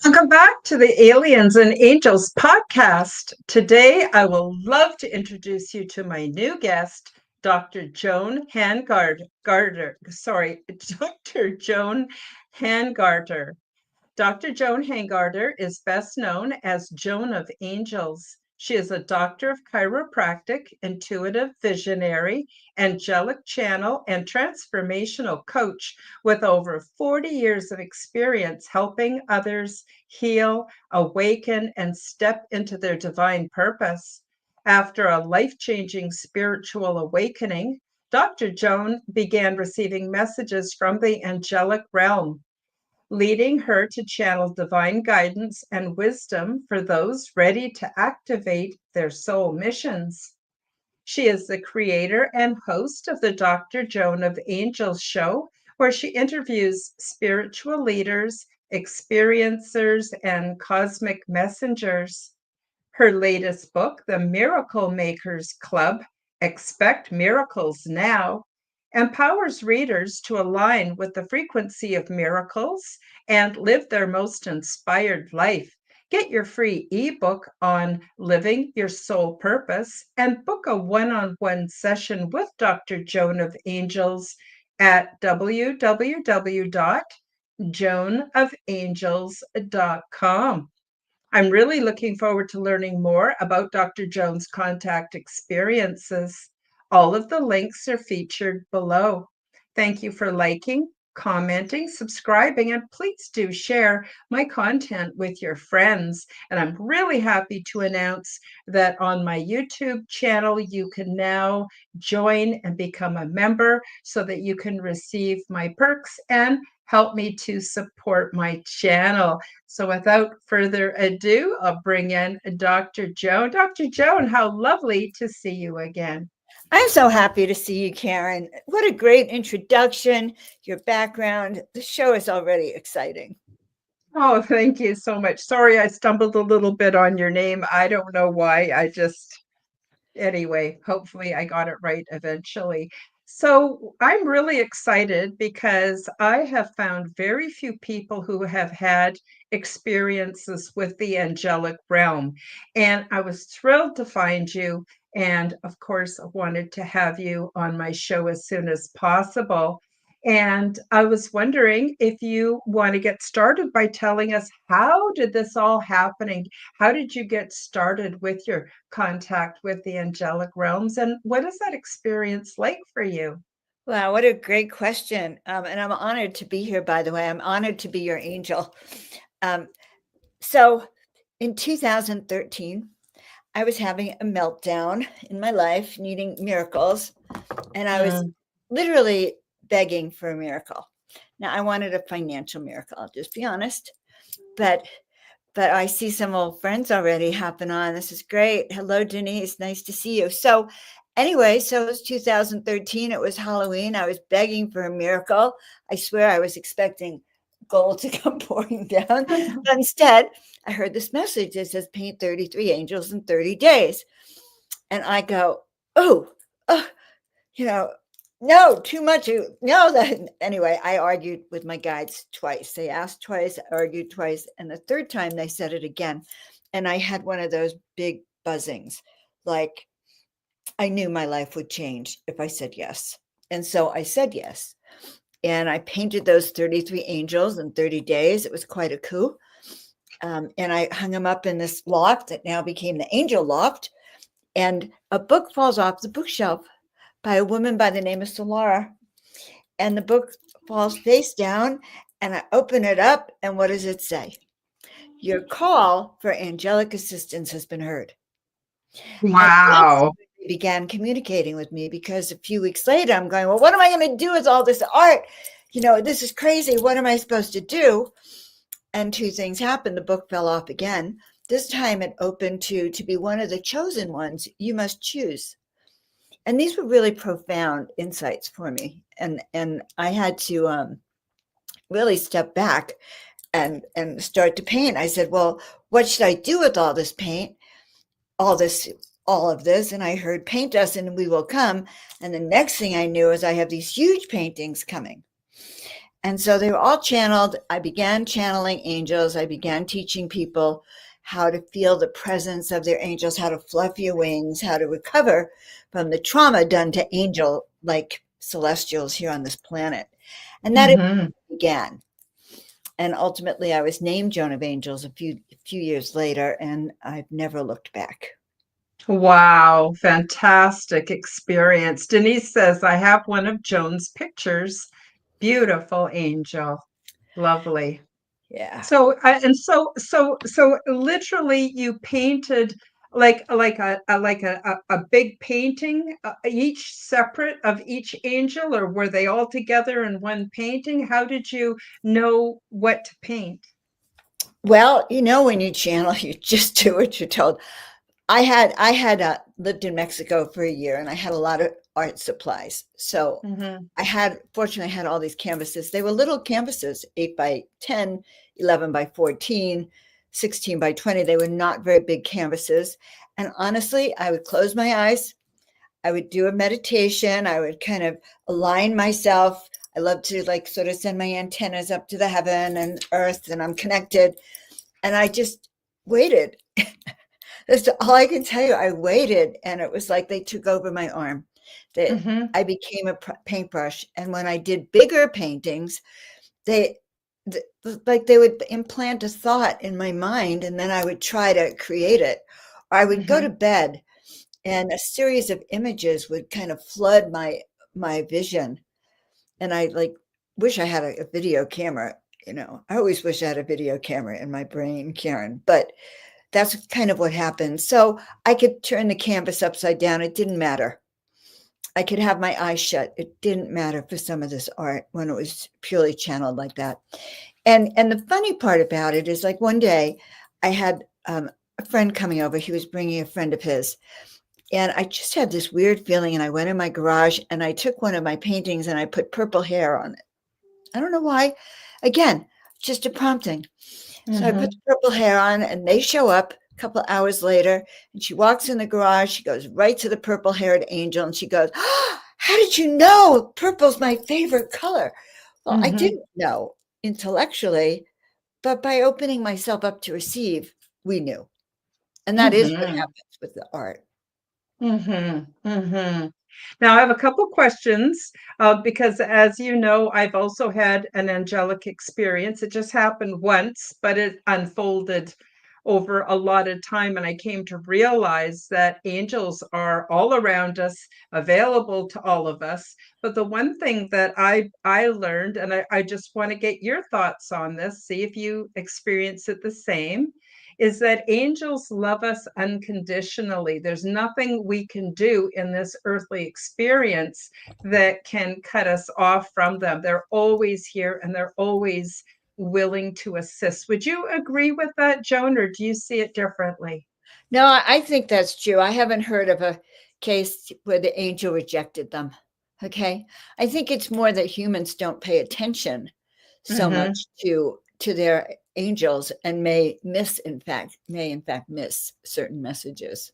Welcome back to the Aliens and Angels podcast. Today, I will love to introduce you to my new guest, Dr. Joan Hangarter. Sorry, Dr. Joan Hangarter. Dr. Joan Hangarter is best known as Joan of Angels. She is a doctor of chiropractic, intuitive visionary, angelic channel, and transformational coach with over 40 years of experience helping others heal, awaken, and step into their divine purpose. After a life-changing spiritual awakening, Dr. Joan began receiving messages from the angelic realm, leading her to channel divine guidance and wisdom for those ready to activate their soul missions. She is the creator and host of the Dr. Joan of Angels show, where she interviews spiritual leaders, experiencers, and cosmic messengers. Her latest book, The Miracle Makers Club, Expect Miracles Now, empowers readers to align with the frequency of miracles and live their most inspired life. Get your free ebook on living your soul purpose and book a one-on-one session with Dr. Joan of Angels at www.joanofangels.com. I'm really looking forward to learning more about Dr. Joan's contact experiences. All of the links are featured below. Thank you for liking, commenting, subscribing, and please do share my content with your friends. And I'm really happy to announce that on my YouTube channel, you can now join and become a member so that you can receive my perks and help me to support my channel. So without further ado, I'll bring in Dr. Joan. Dr. Joan, how lovely to see you again. I'm so happy to see you, Karen. What a great introduction, your background. The show is already exciting. Oh, thank you so much. Sorry, I stumbled a little bit on your name. I don't know why. Anyway, hopefully I got it right eventually. So I'm really excited because I have found very few people who have had experiences with the angelic realm. And I was thrilled to find you. And of course, I wanted to have you on my show as soon as possible. And I was wondering if you want to get started by telling us, how did this all happen? How did you get started with your contact with the angelic realms? And what is that experience like for you? Wow, what a great question. And I'm honored to be here, by the way. I'm honored to be your angel. So in 2013, I was having a meltdown in my life, needing miracles. And I was literally begging for a miracle. Now, I wanted a financial miracle, I'll just be honest. But I see some old friends already hopping on. This is great. Hello, Denise. Nice to see you. So anyway, so it was 2013. It was Halloween. I was begging for a miracle. I swear I was expecting gold to come pouring down. But instead, I heard this message that says paint 33 angels in 30 days. And I go, no, too much. No, anyway, I argued with my guides twice. They asked twice, I argued twice. And the third time they said it again. And I had one of those big buzzings. Like I knew my life would change if I said yes. And so I said yes. And I painted those 33 angels in 30 days. It was quite a coup. And I hung them up in this loft that now became the Angel Loft. And a book falls off the bookshelf by a woman by the name of Solara. And the book falls face down, and I open it up, and what does it say? Your call for angelic assistance has been heard. Wow. began communicating with me, because a few weeks later, I'm going, well, what am I going to do with all this art? This is crazy. What am I supposed to do? And two things happened. The book fell off again. This time it opened to be one of the chosen ones. You must choose. And these were really profound insights for me. And I had to really step back and start to paint. I said, well, what should I do with all this paint? All of this. And I heard, paint us and we will come. And the next thing I knew is I have these huge paintings coming. And so they were all channeled. I began channeling angels. I began teaching people how to feel the presence of their angels, how to fluff your wings, how to recover from the trauma done to angel-like celestials here on this planet. And that began. And ultimately, I was named Joan of Angels a few years later, and I've never looked back. Wow, fantastic experience. Denise says, I have one of Joan's pictures. Beautiful angel. Lovely. Yeah. So literally you painted like a big painting, each separate of each angel, or were they all together in one painting? How did you know what to paint? Well, when you channel, you just do what you're told. I had lived in Mexico for a year, and I had a lot of art supplies. So fortunately, I had all these canvases. They were little canvases, 8 by 10, 11 by 14, 16 by 20. They were not very big canvases. And honestly, I would close my eyes. I would do a meditation. I would kind of align myself. I love to sort of send my antennas up to the heaven and earth, and I'm connected. And I just waited. That's all I can tell you. I waited, and it was like they took over my arm. I became a paintbrush. And when I did bigger paintings, they would implant a thought in my mind, and then I would try to create it. Or I would go to bed, and a series of images would kind of flood my vision. And I wish I had a video camera. I always wish I had a video camera in my brain, Karen, but that's kind of what happened. So I could turn the canvas upside down. It didn't matter. I could have my eyes shut. It didn't matter for some of this art when it was purely channeled like that. And the funny part about it is, one day I had a friend coming over. He was bringing a friend of his. And I just had this weird feeling. And I went in my garage and I took one of my paintings and I put purple hair on it. I don't know why. Again, just a prompting. So I put the purple hair on, and they show up a couple of hours later, and she walks in the garage. She goes right to the purple-haired angel, and she goes, oh, how did you know purple's my favorite color? Well, I didn't know intellectually, but by opening myself up to receive, we knew. And that is what happens with the art. Now, I have a couple questions because, as you know, I've also had an angelic experience. It just happened once, but it unfolded over a lot of time. And I came to realize that angels are all around us, available to all of us. But the one thing that I learned, and I just want to get your thoughts on this, see if you experience it the same, is that angels love us unconditionally. There's nothing we can do in this earthly experience that can cut us off from them. They're always here, and they're always willing to assist. Would you agree with that, Joan, or do you see it differently? No, I think that's true. I haven't heard of a case where the angel rejected them. Okay. I think it's more that humans don't pay attention so much to their angels, and may in fact miss certain messages.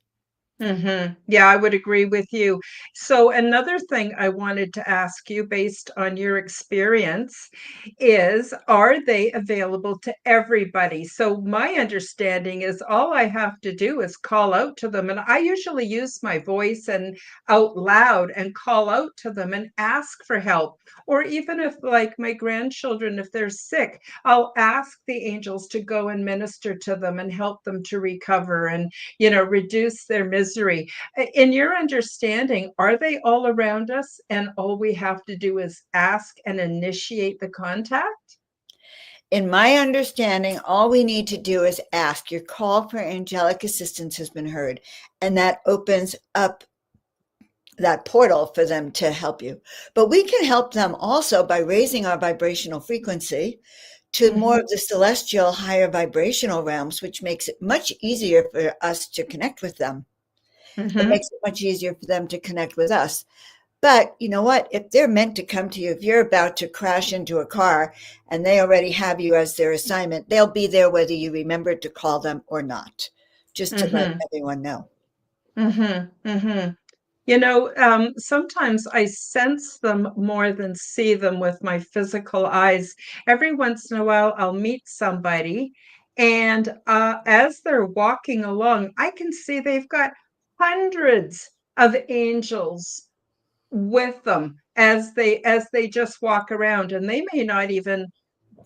Yeah, I would agree with you. So another thing I wanted to ask you, based on your experience, is, are they available to everybody? So my understanding is all I have to do is call out to them. And I usually use my voice and out loud and call out to them and ask for help. Or even if, like my grandchildren, if they're sick, I'll ask the angels to go and minister to them and help them to recover and, reduce their misery. In your understanding, are they all around us and all we have to do is ask and initiate the contact? In my understanding, all we need to do is ask. Your call for angelic assistance has been heard, and that opens up that portal for them to help you. But we can help them also by raising our vibrational frequency to more of the celestial, higher vibrational realms, which makes it much easier for us to connect with them. It Mm-hmm. makes it much easier for them to connect with us. But you know what? If they're meant to come to you, if you're about to crash into a car and they already have you as their assignment, they'll be there whether you remember to call them or not, just to let Mm-hmm. everyone know. Mm-hmm. Mm-hmm. Sometimes I sense them more than see them with my physical eyes. Every once in a while, I'll meet somebody, and as they're walking along, I can see they've got hundreds of angels with them as they just walk around, and they may not even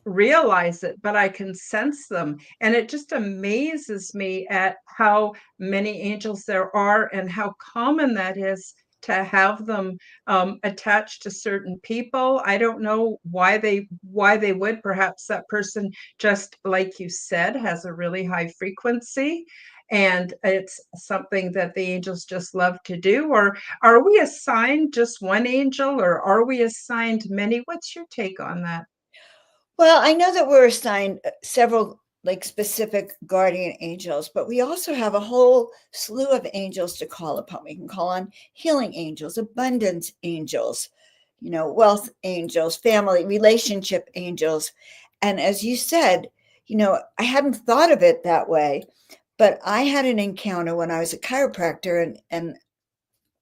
realize it, but I can sense them. And it just amazes me at how many angels there are and how common that is to have them attached to certain people. I don't know why they would. Perhaps that person, just like you said, has a really high frequency. And it's something that the angels just love to do. Or are we assigned just one angel, or are we assigned many? What's your take on that? Well, I know that we're assigned several like specific guardian angels, but we also have a whole slew of angels to call upon. We can call on healing angels, abundance angels, wealth angels, family, relationship angels. And as you said, I hadn't thought of it that way, but I had an encounter when I was a chiropractor, and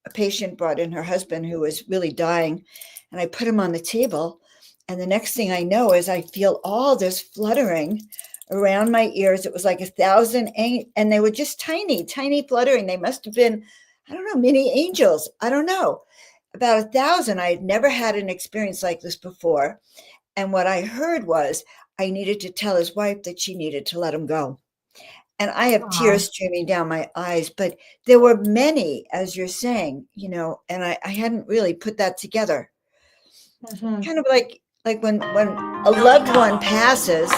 a patient brought in her husband who was really dying, and I put him on the table. And the next thing I know is I feel all this fluttering around my ears. It was like 1,000, and they were just tiny, tiny fluttering. They must have been, I don't know, mini angels. I don't know. About 1,000. I had never had an experience like this before. And what I heard was I needed to tell his wife that she needed to let him go. And I have Aw. tears streaming down my eyes, but there were many, as you're saying, and I hadn't really put that together. Mhm. Kind of like when a loved one passes,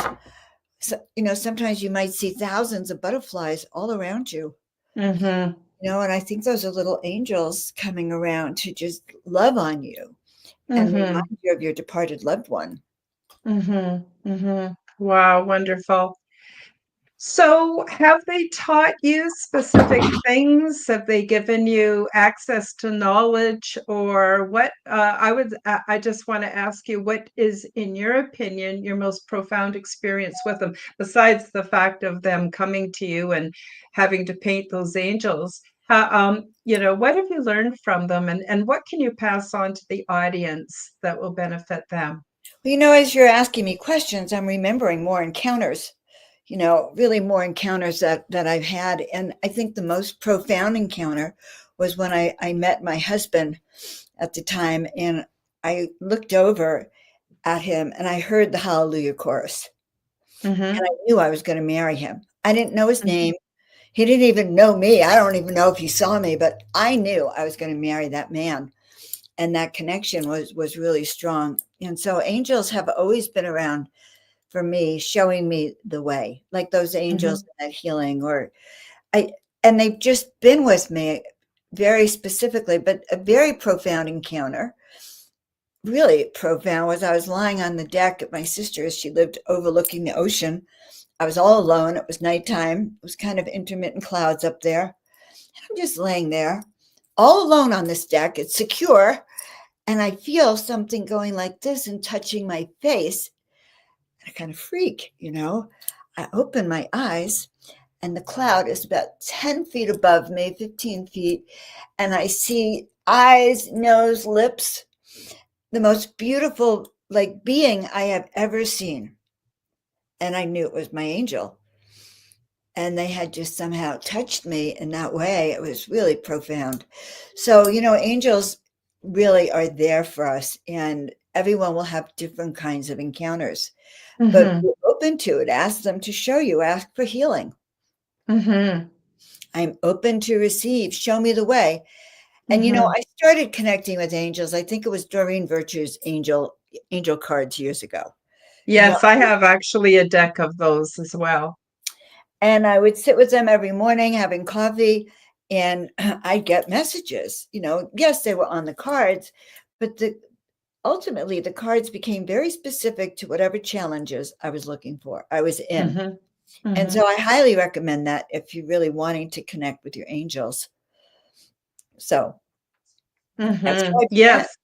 so, sometimes you might see thousands of butterflies all around you, Mhm. and I think those are little angels coming around to just love on you and Mhm. remind you of your departed loved one. Mhm. Mhm. Wow, wonderful. So, have they taught you specific things? Have they given you access to knowledge, or what? I just want to ask you, what is, in your opinion, your most profound experience with them, besides the fact of them coming to you and having to paint those angels? What have you learned from them, and what can you pass on to the audience that will benefit them? Well, as you're asking me questions, I'm remembering more encounters, really more encounters that I've had. And I think the most profound encounter was when I met my husband at the time, and I looked over at him and I heard the Hallelujah chorus. And Mhm. I knew I was going to marry him. I didn't know his name. He didn't even know me. I don't even know if he saw me, but I knew I was going to marry that man. And that connection was really strong. And so angels have always been around for me, showing me the way, like those angels Mhm. in that healing, or I and they've just been with me very specifically, but a very profound encounter, really profound, was I was lying on the deck at my sister's. She lived overlooking the ocean. I was all alone. It was nighttime. It was kind of intermittent clouds up there. I'm just laying there, all alone on this deck. It's secure. And I feel something going like this and touching my face. I kind of freak. I open my eyes, and the cloud is about 10 feet above me, 15 feet. And I see eyes, nose, lips, the most beautiful like being I have ever seen. And I knew it was my angel. And they had just somehow touched me in that way. It was really profound. So, angels really are there for us, and everyone will have different kinds of encounters, but Mhm. be open to it. Ask them to show you, ask for healing. Mhm. I'm open to receive, show me the way. And Mhm. I started connecting with angels. I think it was Doreen Virtue's angel cards years ago. You know, Yes, I have actually a deck of those as well. and I would sit with them every morning having coffee, And I'd get messages, yes, they were on the cards, but ultimately the cards became very specific to whatever challenges I was looking for, I was in. Mhm. And Mhm. so I highly recommend that if you're really wanting to connect with your angels. So that's how Mhm. I began. Yes.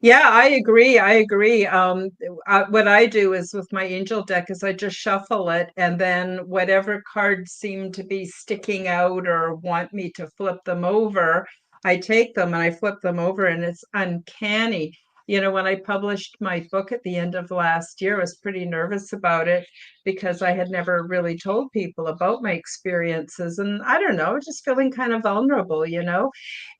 Yeah, I agree. I agree. What I do is with my angel deck is I just shuffle it, and then whatever cards seem to be sticking out or want me to flip them over, I take them and I flip them over, and it's uncanny. When I published my book at the end of last year, I was pretty nervous about it because I had never really told people about my experiences. And I don't know, just feeling kind of vulnerable.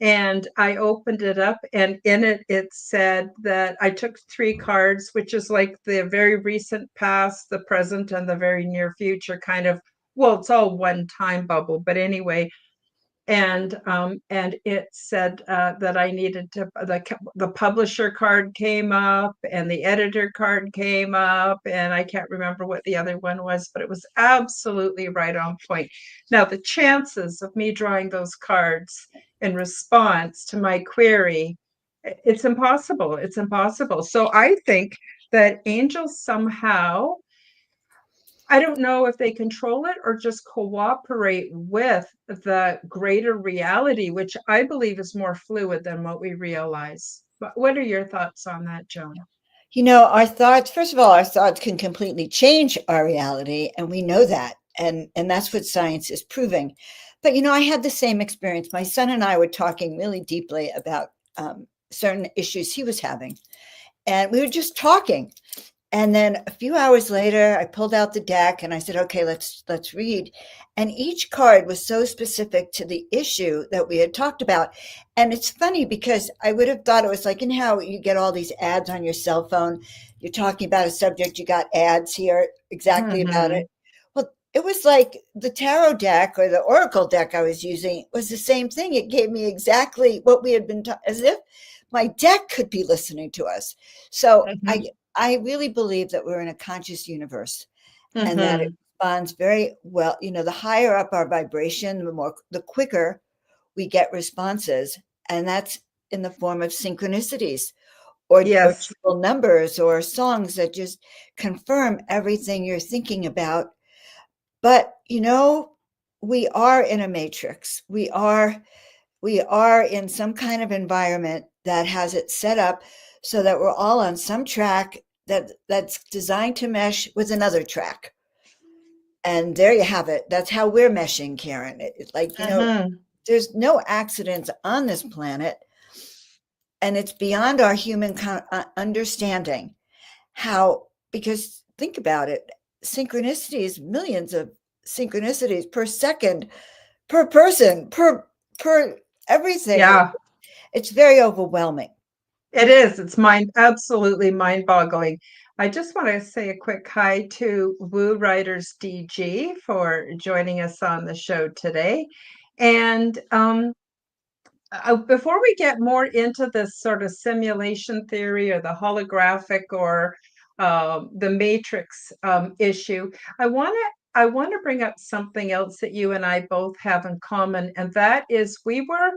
And I opened it up, and in it, it said that I took three cards, which is like the very recent past, the present, and the very near future kind of. Well, it's all one time bubble, but anyway, and it said that I needed to the publisher card came up and the editor card came up, and I can't remember what the other one was, but it was absolutely right on point. Now the chances of me drawing those cards in response to my query, it's impossible. It's impossible. So I think that angels somehow, I don't know if they control it or just cooperate with the greater reality, which I believe is more fluid than what we realize. But what are your thoughts on that, Joan? Our thoughts, first of all, our thoughts can completely change our reality, and we know that. And that's what science is proving. But I had the same experience. My son and I were talking really deeply about certain issues he was having, and we were just talking. And then a few hours later, I pulled out the deck and I said, "Okay, let's read." And each card was so specific to the issue that we had talked about. And it's funny because I would have thought it was like, how you get all these ads on your cell phone. You're talking about a subject, you got ads here exactly about Mm-hmm. it. Well, it was like the tarot deck or the oracle deck I was using was the same thing. It gave me exactly what we had been as if my deck could be listening to us. So Mm-hmm. I really believe that we're in a conscious universe and that it Mm-hmm. responds very well. The higher up our vibration, the quicker we get responses. And that's in the form of synchronicities or Yes. triple numbers or songs that just confirm everything you're thinking about. But, we are in a matrix. We are in some kind of environment that has it set up so that we're all on some track that's designed to mesh with another track. And there you have it. That's how we're meshing, Karen. It's like, Mm-hmm. there's no accidents on this planet, and it's beyond our human understanding how, because think about it, synchronicities, millions of synchronicities per second, per person, per everything. Yeah, It's very overwhelming. it is. It's absolutely mind-boggling. I just want to say a quick hi to Woo Writers DG for joining us on the show today. And before we get more into this sort of simulation theory or the holographic or the matrix issue, I want to bring up something else that you and I both have in common, and that is we were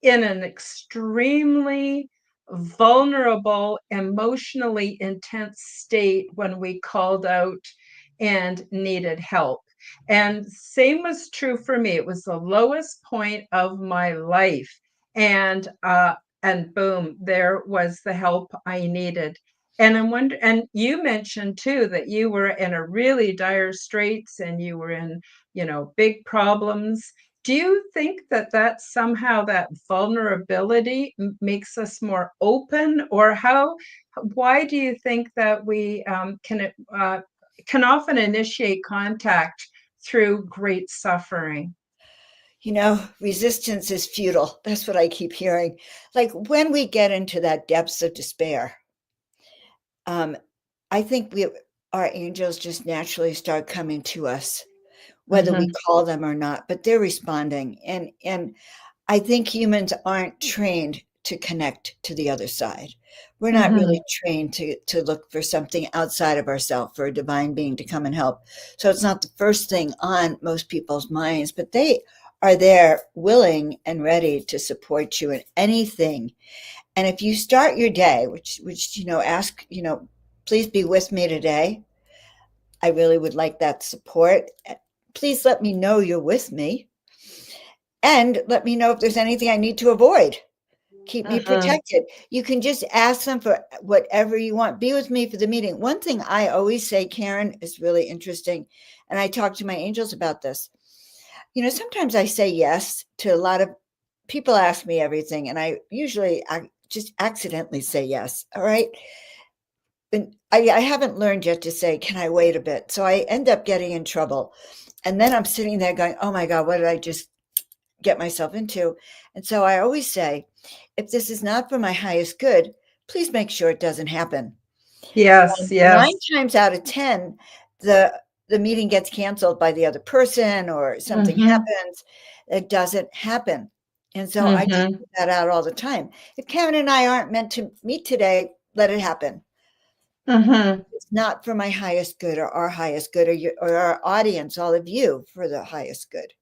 in an extremely vulnerable, emotionally intense state when we called out and needed help. And same was true for me. It was the lowest point of my life, and boom, there was the help I needed. And I wonder, and you mentioned too that you were in a really dire straits and you were in, big problems. Do you think that somehow that vulnerability makes us more open, or why do you think that we can often initiate contact through great suffering? Resistance is futile. That's what I keep hearing. Like when we get into that depths of despair, um, I think our angels just naturally start coming to us, whether we Hmm. call them or not, but they're responding. And I think humans aren't trained to connect to the other side. We're not really Hmm. trained to look for something outside of ourselves, for a divine being to come and help. So it's not the first thing on most people's minds, but they are there willing and ready to support you in anything. And if you start your day, which ask, please be with me today. I really would like that support. Please let me know you're with me. And let me know if there's anything I need to avoid. Keep me protected. You can just ask them for whatever you want. Be with me for the meeting. One thing I always say, Karen, is really interesting. And I talk to my angels about this. Sometimes I say yes to a lot of people ask me everything. And I just accidentally say yes. All right. And I haven't learned yet to say, can I wait a bit? So I end up getting in trouble. And then I'm sitting there going, oh my God, what did I just get myself into? And so I always say, if this is not for my highest good, please make sure it doesn't happen. Yes, yes. 9 times out of 10, the meeting gets canceled by the other person or something happens. It doesn't happen. And so I just put that out all the time. If Karen and I aren't meant to meet today, let it happen. It's not for my highest good or our highest good or our audience, all of you, for the highest good.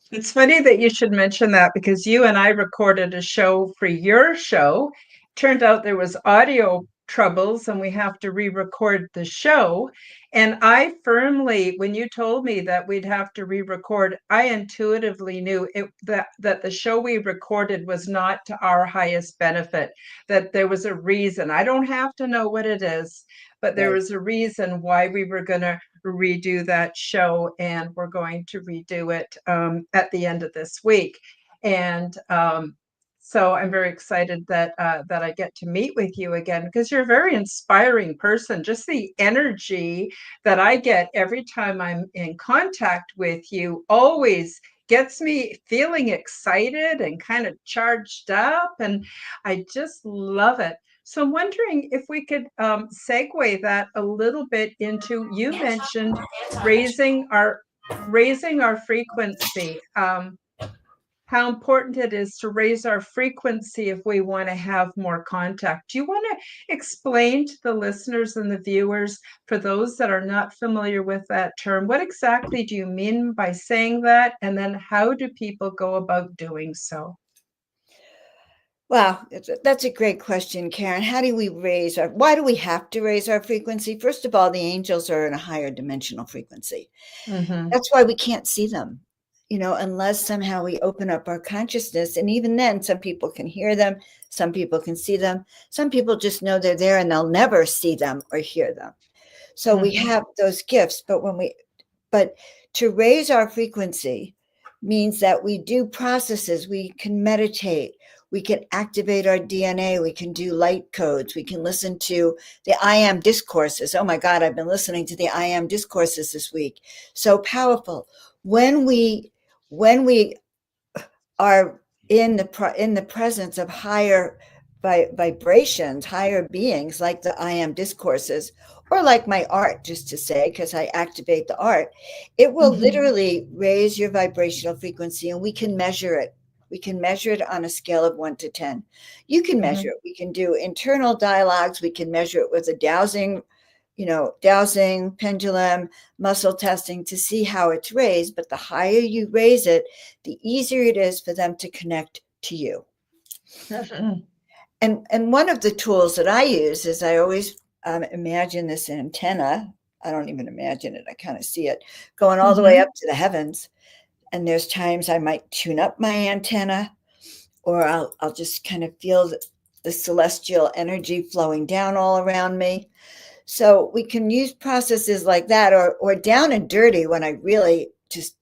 It's funny that you should mention that because you and I recorded a show for your show. Turned out there was audio troubles and we have to re-record the show. And I firmly, when you told me that we'd have to re-record, I intuitively knew that the show we recorded was not to our highest benefit, that there was a reason. I don't have to know what it is, but there was a reason why we were going to redo that show, and we're going to redo it at the end of this week. And so I'm very excited that I get to meet with you again, because you're a very inspiring person. Just the energy that I get every time I'm in contact with you always gets me feeling excited and kind of charged up, and I just love it. So I'm wondering if we could segue that a little bit into, you mentioned raising our frequency. How important it is to raise our frequency if we want to have more contact. Do you want to explain to the listeners and the viewers, for those that are not familiar with that term, what exactly do you mean by saying that? And then how do people go about doing so? Wow, that's a great question, Karen. Why do we have to raise our frequency? First of all, the angels are in a higher dimensional frequency. That's why we can't see them, unless somehow we open up our consciousness. And even then, some people can hear them, some people can see them, some people just know they're there and they'll never see them or hear them. So we have those gifts, but to raise our frequency means that we do processes. We can meditate, we can activate our DNA, we can do light codes, we can listen to the I am discourses. Oh my God, I've been listening to the I am discourses this week. So powerful. When we are in the presence of higher vibrations, higher beings, like the I am discourses, or like my art, just to say, because I activate the art, it will literally raise your vibrational frequency, and we can measure it. We can measure it on a scale of 1 to 10. You can measure it. We can do internal dialogues. We can measure it with a dowsing pendulum, muscle testing to see how it's raised. But the higher you raise it, the easier it is for them to connect to you. And one of the tools that I use is I always imagine this antenna. I don't even imagine it. I kind of see it going all the way up to the heavens. And there's times I might tune up my antenna, or I'll just kind of feel the celestial energy flowing down all around me. So we can use processes like that, or down and dirty, when I really just,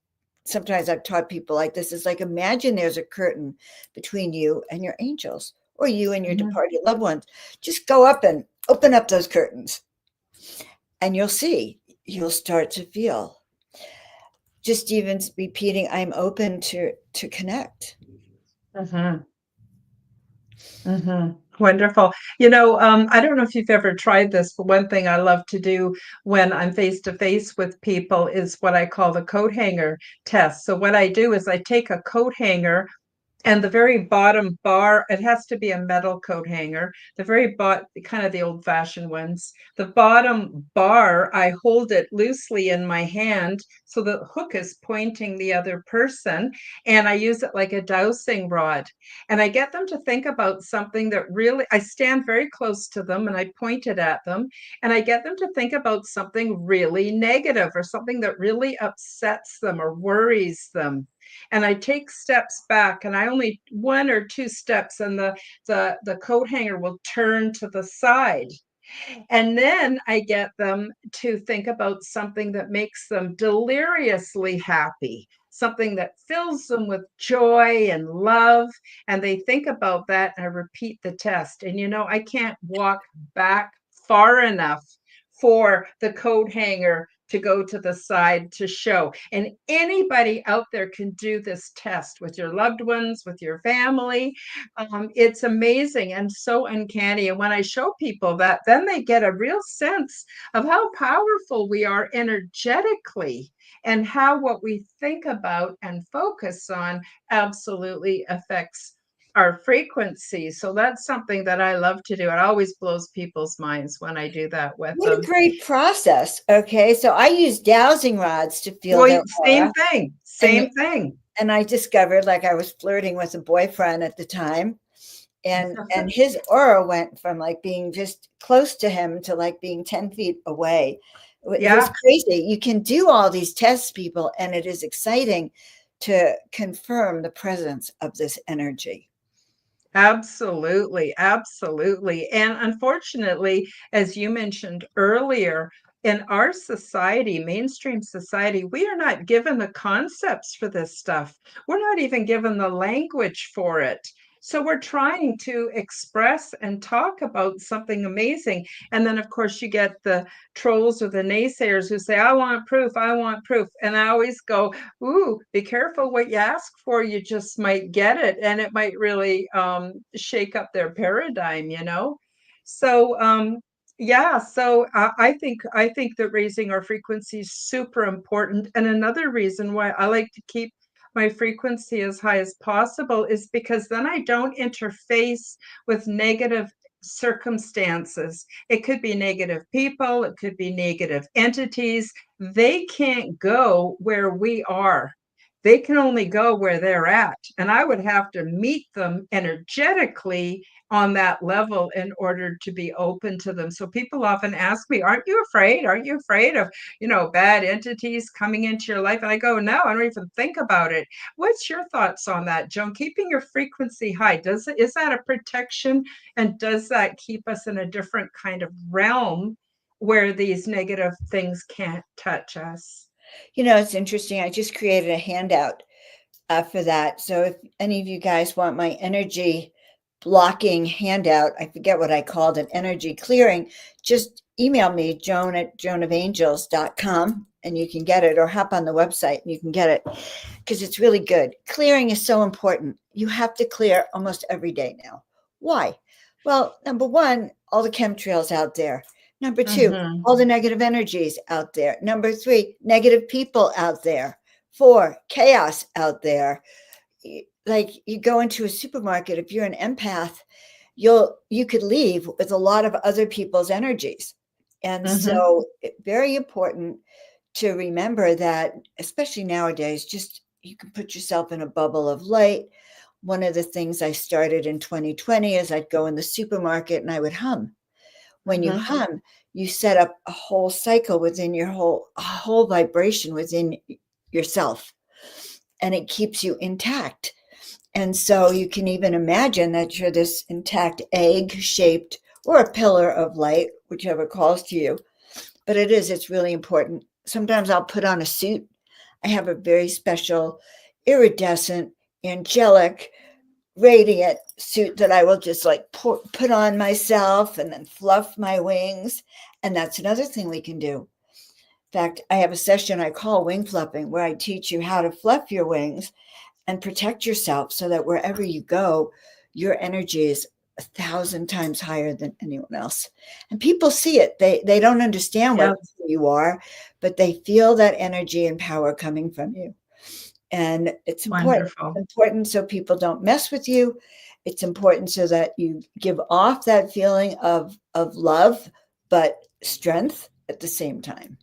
sometimes I've taught people like this, is like, imagine there's a curtain between you and your angels, or you and your departed loved ones. Just go up and open up those curtains, and you'll start to feel. Just even repeating, I'm open to connect. Wonderful. I don't know if you've ever tried this, but one thing I love to do when I'm face to face with people is what I call the coat hanger test. So what I do is I take a coat hanger And the very bottom bar, it has to be a metal coat hanger. The very bottom, kind of the old fashioned ones. The bottom bar, I hold it loosely in my hand so the hook is pointing the other person. And I use it like a dowsing rod. And I get them to think about something that really, I stand very close to them and I point it at them. And I get them to think about something really negative or something that really upsets them or worries them. And I take steps back, and I only 1 or 2 steps, and the coat hanger will turn to the side. And then I get them to think about something that makes them deliriously happy, something that fills them with joy and love. And they think about that, and I repeat the test. And I can't walk back far enough for the coat hanger to go to the side to show. And anybody out there can do this test with your loved ones, with your family. It's amazing and so uncanny. And when I show people that, then they get a real sense of how powerful we are energetically and how what we think about and focus on absolutely affects our frequency. So that's something that I love to do. It always blows people's minds when I do that with What a them. great process. Okay. So I use dowsing rods to feel Well, their same aura. thing, And same thing. and I discovered, like, I was flirting with a boyfriend at the time, and his aura went from like being just close to him to like being 10 feet away. It was Yeah. crazy. You can do all these tests, people, and it is exciting to confirm the presence of this energy. Absolutely, absolutely. And unfortunately, as you mentioned earlier, in our society, mainstream society, we are not given the concepts for this stuff. We're not even given the language for it. So we're trying to express and talk about something amazing. And then, of course, you get the trolls or the naysayers who say, I want proof, I want proof. And I always go, ooh, be careful what you ask for. You just might get it, and it might really shake up their paradigm. So yeah, so I think that raising our frequency is super important. And another reason why I like to keep my frequency as high as possible is because then I don't interface with negative circumstances. It could be negative people, it could be negative entities. They can't go where we are. They can only go where they're at. And I would have to meet them energetically on that level in order to be open to them. So people often ask me, aren't you afraid? Aren't you afraid of, bad entities coming into your life? And I go, no, I don't even think about it. What's your thoughts on that, Joan? Keeping your frequency high, is that a protection? And does that keep us in a different kind of realm where these negative things can't touch us? It's interesting. I just created a handout for that. So if any of you guys want my energy blocking handout, I forget what I called it, energy clearing, just email me, joan@joanofangels.com, and you can get it, or hop on the website and you can get it, because it's really good. Clearing is so important. You have to clear almost every day now. Why? Well, number one, all the chemtrails out there. Number two, all the negative energies out there. Number three, negative people out there. 4, chaos out there. Like, you go into a supermarket, if you're an empath, you could leave with a lot of other people's energies. And so very important to remember that, especially nowadays, just you can put yourself in a bubble of light. One of the things I started in 2020 is I'd go in the supermarket and I would hum. When you hum, you set up a whole cycle within your whole vibration within yourself, and it keeps you intact. And so you can even imagine that you're this intact egg shaped, or a pillar of light, whichever calls to you. But it's really important. Sometimes I'll put on a suit. I have a very special iridescent, angelic, radiant suit that I will just like put on myself and then fluff my wings. And that's another thing we can do. In fact, I have a session I call wing fluffing, where I teach you how to fluff your wings and protect yourself so that wherever you go, your energy is 1,000 times higher than anyone else. And people see it. They don't understand what you are, but they feel that energy and power coming from you. And it's important. Wonderful. It's important so people don't mess with you. It's important so that you give off that feeling of love, but strength at the same time.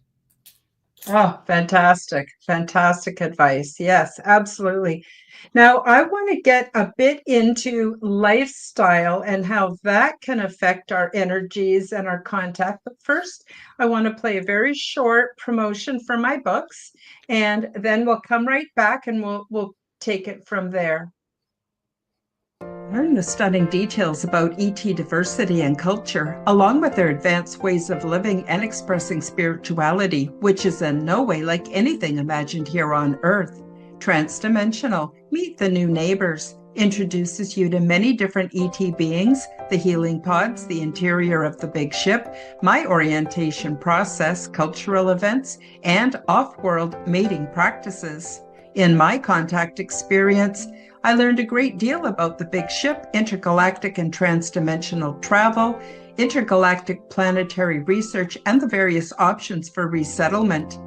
Oh, fantastic. Fantastic advice. Yes, absolutely. Now, I want to get a bit into lifestyle and how that can affect our energies and our contact. But first, I want to play a very short promotion for my books, and then we'll come right back and we'll take it from there. Learn the stunning details about ET diversity and culture, along with their advanced ways of living and expressing spirituality, which is in no way like anything imagined here on Earth. Transdimensional, Meet the New Neighbors, introduces you to many different ET beings, the healing pods, the interior of the big ship, my orientation process, cultural events, and off-world mating practices. In my contact experience, I learned a great deal about the big ship, intergalactic and transdimensional travel, intergalactic planetary research, and the various options for resettlement.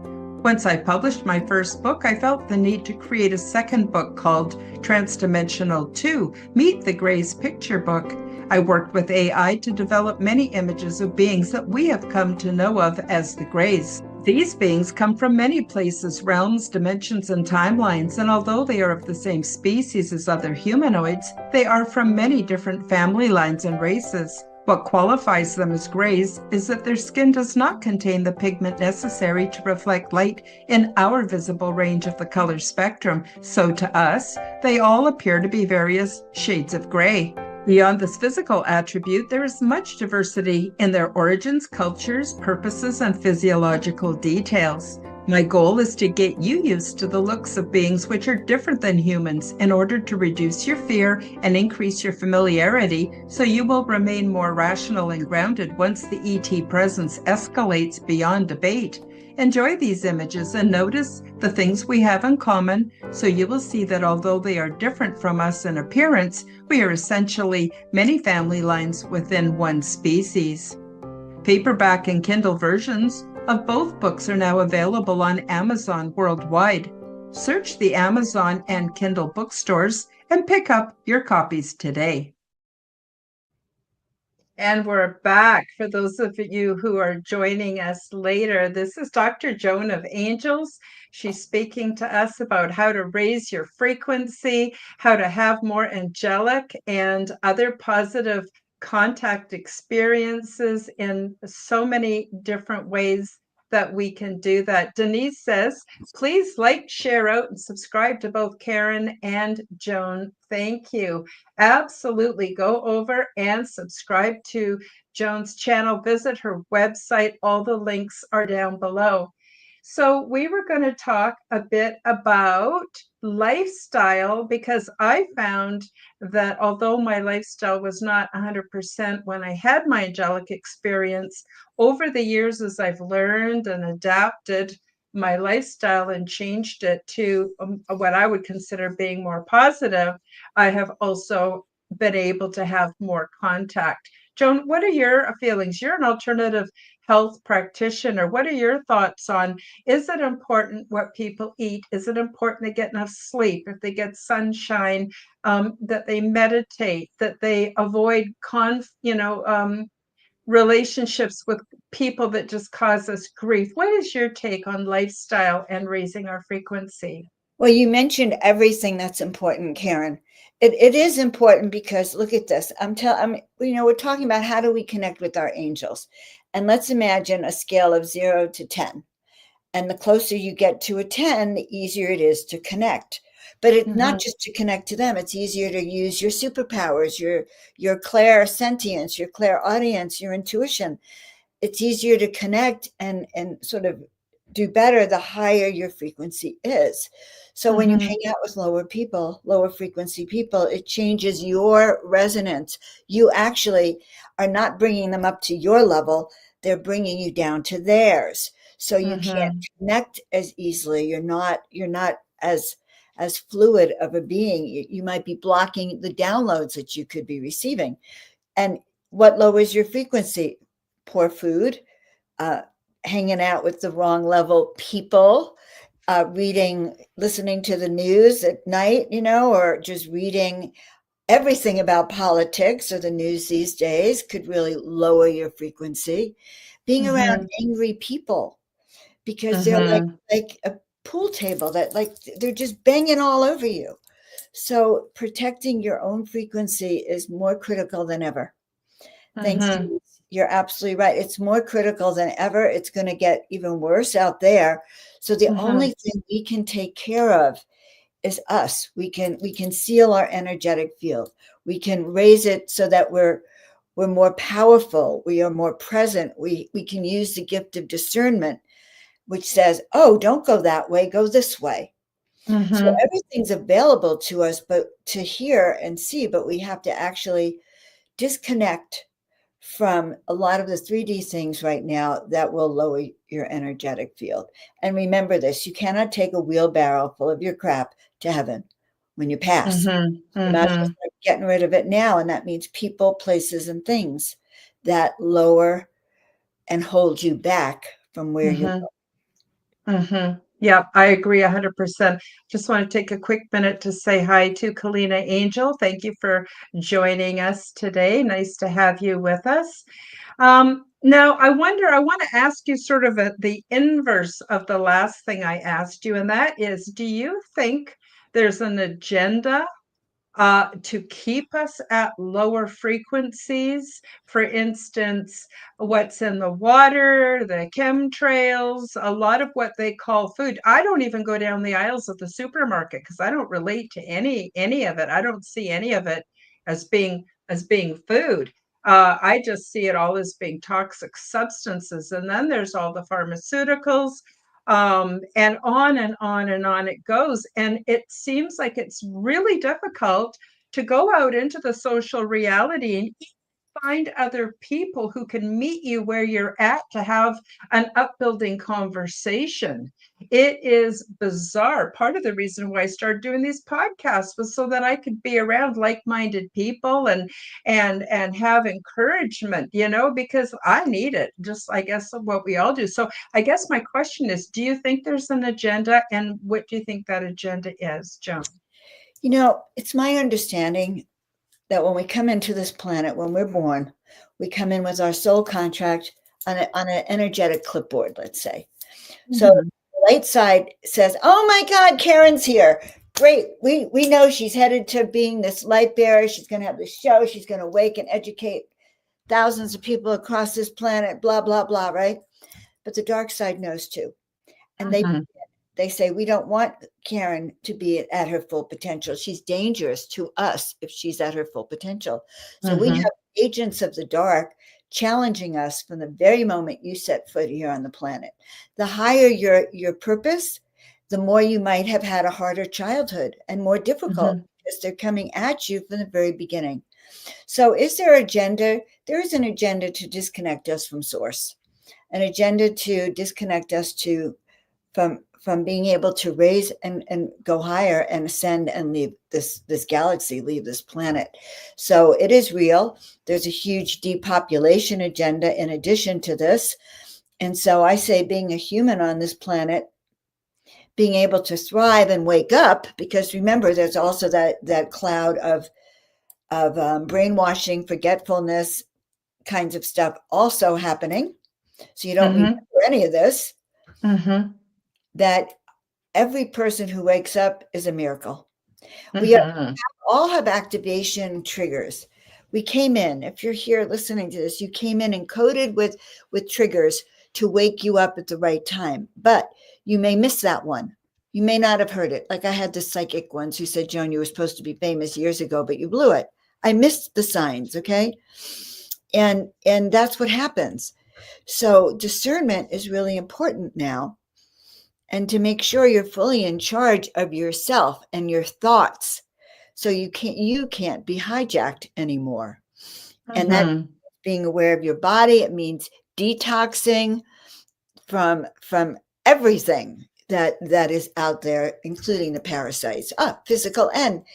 Once I published my first book, I felt the need to create a second book called Transdimensional 2, Meet the Greys Picture Book. I worked with AI to develop many images of beings that we have come to know of as the Greys. These beings come from many places, realms, dimensions, and timelines, and although they are of the same species as other humanoids, they are from many different family lines and races. What qualifies them as Greys is that their skin does not contain the pigment necessary to reflect light in our visible range of the color spectrum, so to us, they all appear to be various shades of gray. Beyond this physical attribute, there is much diversity in their origins, cultures, purposes, and physiological details. My goal is to get you used to the looks of beings which are different than humans in order to reduce your fear and increase your familiarity so you will remain more rational and grounded once the ET presence escalates beyond debate. Enjoy these images and notice the things we have in common, so you will see that although they are different from us in appearance, we are essentially many family lines within one species. Paperback and Kindle versions of both books are now available on Amazon worldwide. Search the Amazon and Kindle bookstores and pick up your copies today. And we're back. For those of you who are joining us later, this is Dr. Joan of Angels. She's speaking to us about how to raise your frequency, how to have more angelic and other positive contact experiences in so many different ways that we can do that. Denise says, please like, share out, and subscribe to both Karen and Joan. Thank you. Absolutely. Go over and subscribe to Joan's channel. Visit her website. All the links are down below. So we were going to talk a bit about lifestyle because I found that although my lifestyle was not 100% when I had my angelic experience, over the years as I've learned and adapted my lifestyle and changed it to what I would consider being more positive, I have also been able to have more contact. Joan, what are your feelings? You're an alternative health practitioner. What are your thoughts on, is it important what people eat? Is it important they get enough sleep, if they get sunshine, that they meditate, that they avoid relationships with people that just cause us grief? What is your take on lifestyle and raising our frequency? Well, you mentioned everything that's important, Karen. It is important because look at this. We're talking about how do we connect with our angels, and let's imagine a scale of 0 to 10. And the closer you get to a 10, the easier it is to connect. But it's not just to connect to them. It's easier to use your superpowers, your clairsentience, your clairaudience, your intuition. It's easier to connect and sort of do better the higher your frequency is. So when you hang out with lower frequency people, it changes your resonance. You actually are not bringing them up to your level. They're bringing you down to theirs. So you can't connect as easily. You're not as fluid of a being. You might be blocking the downloads that you could be receiving. And what lowers your frequency? Poor food, hanging out with the wrong level people, listening to the news at night, or just reading everything about politics or the news these days could really lower your frequency. Being around Mhm. angry people because they're Mhm. like a pool table that they're just banging all over you. So protecting your own frequency is more critical than ever. Thanks. Mhm. You're absolutely right. It's more critical than ever. It's going to get even worse out there. So the Mhm. only thing we can take care of is us. We can seal our energetic field. We can raise it so that we're more powerful. We are more present. We can use the gift of discernment, which says, "Oh, don't go that way. Go this way." So Mhm. everything's available to us, but to hear and see. But we have to actually disconnect from a lot of the 3D things right now that will lower your energetic field. And remember this, you cannot take a wheelbarrow full of your crap to heaven when you pass. Mhm. You might as well Mhm. start getting rid of it now. And that means people, places, and things that lower and hold you back from where you're Mhm. Mhm. Yeah, I agree 100%. Just want to take a quick minute to say hi to Kalina Angel. Thank you for joining us today. Nice to have you with us. Now, I want to ask you sort of the inverse of the last thing I asked you, and that is, do you think there's an agenda to keep us at lower frequencies? For instance, what's in the water, the chemtrails, a lot of what they call food. I don't even go down the aisles of the supermarket because I don't relate to any of it. I don't see any of it as being food. I just see it all as being toxic substances. And then there's all the pharmaceuticals, and on and on and on it goes. And it seems like it's really difficult to go out into the social reality and find other people who can meet you where you're at to have an upbuilding conversation. It is bizarre. Part of the reason why I started doing these podcasts was so that I could be around like-minded people and have encouragement, because I need it, just I guess what we all do. So I guess my question is, do you think there's an agenda, and what do you think that agenda is, Joan? It's my understanding that when we come into this planet, when we're born, we come in with our soul contract on an energetic clipboard, let's say. So Mhm. the light side says, "Oh my God, Karen's here. Great. We know she's headed to being this light bearer. She's going to have this show. She's going to wake and educate thousands of people across this planet, blah, blah, blah," right? But the dark side knows too. And Mhm. they say, "We don't want Karen to be at her full potential. She's dangerous to us if she's at her full potential." So we Mhm. have agents of the dark challenging us from the very moment you set foot here on the planet. The higher your purpose, the more you might have had a harder childhood and more difficult Mhm. because they're coming at you from the very beginning. So is there agenda? There is an agenda to disconnect us from source, an agenda to disconnect us from being able to raise and go higher and ascend and leave this galaxy, leave this planet. So it is real. There's a huge depopulation agenda in addition to this. And so I say being a human on this planet, being able to thrive and wake up, because remember, there's also that cloud of brainwashing, forgetfulness kinds of stuff also happening. So you don't remember Mhm. any of this, Mhm. that every person who wakes up is a miracle. We Mhm. all have activation triggers. We came in, if you're here listening to this, you came in encoded with triggers to wake you up at the right time. But you may miss that one. You may not have heard it. Like I had this psychic once who said, "Joan, you were supposed to be famous years ago, but you blew it." I missed the signs, okay? And that's what happens. So discernment is really important now, and to make sure you're fully in charge of yourself and your thoughts, so you can't be hijacked anymore. And that Mhm. being aware of your body, it means detoxing from everything that is out there, including the parasites, physical and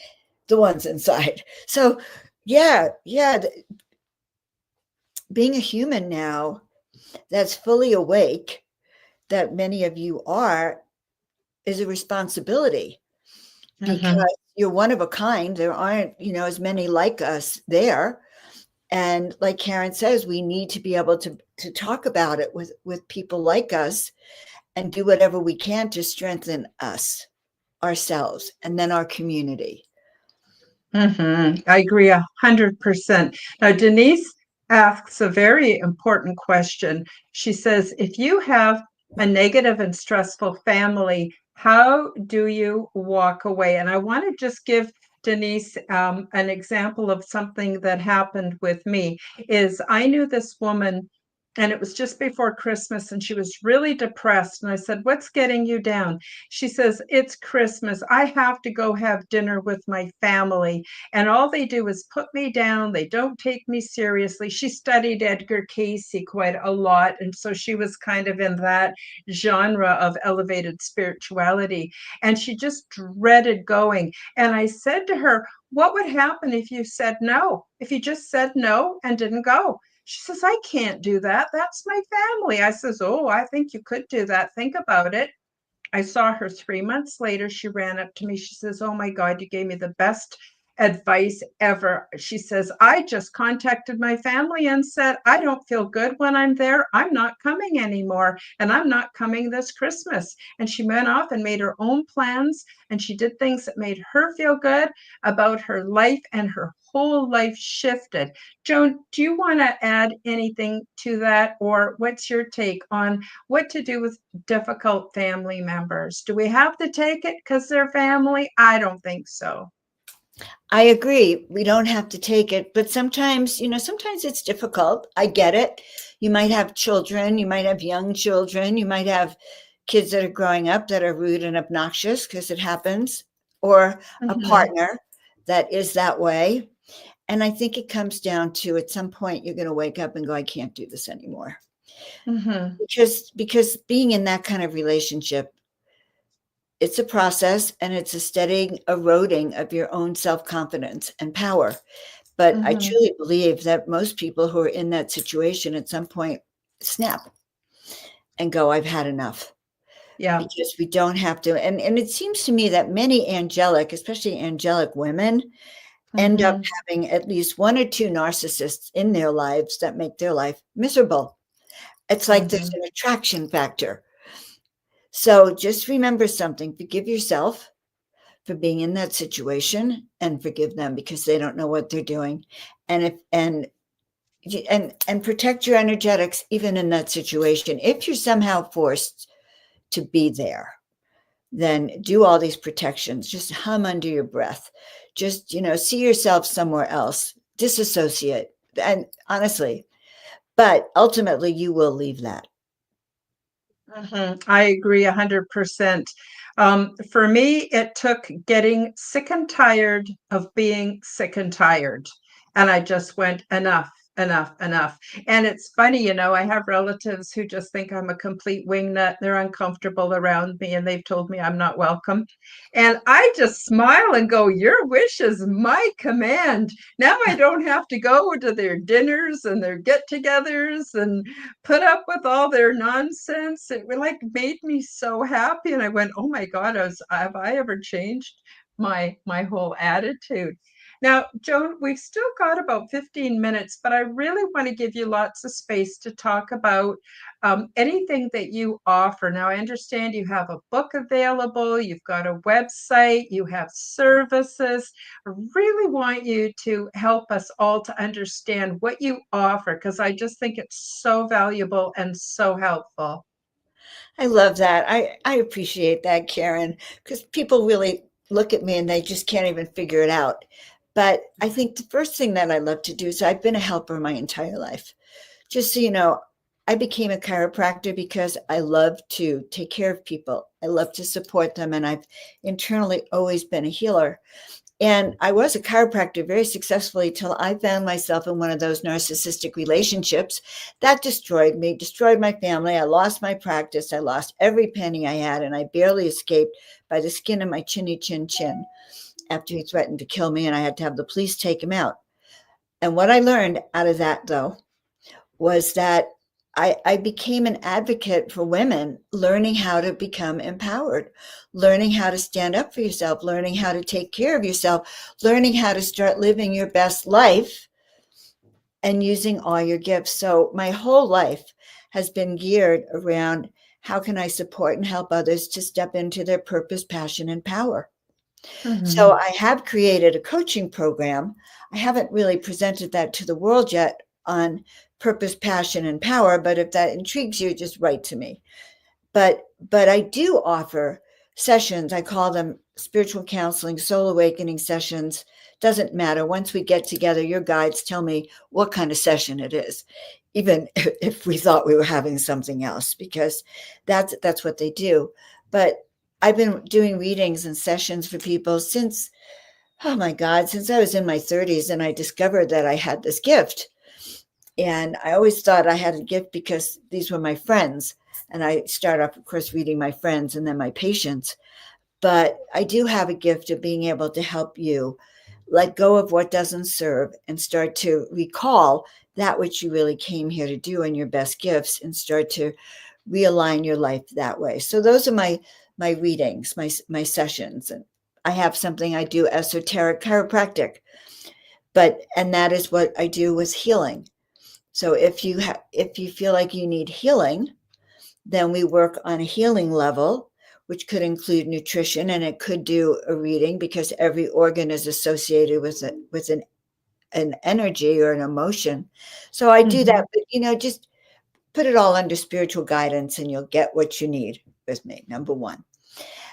the ones inside. So yeah, being a human now that's fully awake, that many of you are, is a responsibility because Mhm. you're one of a kind. There aren't, as many like us there. And like Karen says, we need to be able to talk about it with people like us and do whatever we can to strengthen us, ourselves, and then our community. I agree 100%. Now, Denise asks a very important question. She says, if you have a negative and stressful family, how do you walk away? And I want to just give Denise an example of something that happened with me. Is I knew this woman, and it was just before Christmas, and she was really depressed. And I said, "What's getting you down?" She says, "It's Christmas. I have to go have dinner with my family. And all they do is put me down. They don't take me seriously." She studied Edgar Cayce quite a lot. And so she was kind of in that genre of elevated spirituality. And she just dreaded going. And I said to her, "What would happen if you said no? If you just said no and didn't go?" She says, "I can't do that. That's my family." I says, "Oh, I think you could do that. Think about it." I saw her 3 months later. She ran up to me. She says, "Oh my God, you gave me the best advice ever." She says, "I just contacted my family and said, I don't feel good when I'm there. I'm not coming anymore. And I'm not coming this Christmas." And she went off and made her own plans. And she did things that made her feel good about her life, and her whole life shifted. Joan, do you want to add anything to that? Or what's your take on what to do with difficult family members? Do we have to take it because they're family? I don't think so. I agree. We don't have to take it, but sometimes, sometimes it's difficult. I get it. You might have children, you might have young children, you might have kids that are growing up that are rude and obnoxious because it happens, or a Mm-hmm. partner that is that way. And I think it comes down to at some point you're going to wake up and go, I can't do this anymore. Mm-hmm. Because being in that kind of relationship, it's a process and it's a steady eroding of your own self-confidence and power. But I Mm-hmm. truly believe that most people who are in that situation at some point snap and go, I've had enough. Yeah. Because we don't have to. And it seems to me that many angelic, especially angelic women, end up Mm-hmm. having at least one or two narcissists in their lives that make their life miserable. It's like there's Mm-hmm. an attraction factor. So just remember something, forgive yourself for being in that situation and forgive them because they don't know what they're doing. And if and protect your energetics even in that situation. If you're somehow forced to be there, then do all these protections. Just hum under your breath. Just, see yourself somewhere else. Disassociate. And honestly, but ultimately you will leave that. I agree 100%. For me, it took getting sick and tired of being sick and tired. And I just went, enough, enough, enough. And it's funny, I have relatives who just think I'm a complete wingnut. They're uncomfortable around me, and they've told me I'm not welcome. And I just smile and go, "Your wish is my command." Now I don't have to go to their dinners and their get-togethers and put up with all their nonsense. It like made me so happy. And I went, "Oh my God, have I ever changed my whole attitude?" Now, Joan, we've still got about 15 minutes, but I really want to give you lots of space to talk about anything that you offer. Now, I understand you have a book available, you've got a website, you have services. I really want you to help us all to understand what you offer, because I just think it's so valuable and so helpful. I love that. I appreciate that, Karen, because people really look at me and they just can't even figure it out. But I think the first thing that I love to do is I've been a helper my entire life. Just so you know, I became a chiropractor because I love to take care of people. I love to support them. And I've internally always been a healer. And I was a chiropractor very successfully till I found myself in one of those narcissistic relationships that destroyed me, destroyed my family. I lost my practice. I lost every penny I had, and I barely escaped by the skin of my chinny chin chin after he threatened to kill me, and I had to have the police take him out. And what I learned out of that, though, was that I became an advocate for women learning how to become empowered, learning how to stand up for yourself, learning how to take care of yourself, learning how to start living your best life and using all your gifts. So my whole life has been geared around how can I support and help others to step into their purpose, passion, and power. So Mhm. I have created a coaching program. I haven't really presented that to the world yet on purpose, passion, and power, but if that intrigues you, just write to me. But I do offer sessions. I call them spiritual counseling, soul awakening sessions. Doesn't matter. Once we get together, your guides tell me what kind of session it is, even if we thought we were having something else, because that's what they do. But I've been doing readings and sessions for people since, oh my God, since I was in my 30s, and I discovered that I had this gift. And I always thought I had a gift because these were my friends. And I start off, of course, reading my friends and then my patients. But I do have a gift of being able to help you let go of what doesn't serve and start to recall that which you really came here to do and your best gifts, and start to realign your life that way. So those are my readings, my sessions. And I have something I do, esoteric chiropractic, and that is what I do with healing. So if you feel like you need healing, then we work on a healing level, which could include nutrition, and it could do a reading because every organ is associated with an energy or an emotion. So I do that, Mhm. but just put it all under spiritual guidance and you'll get what you need with me. Number one.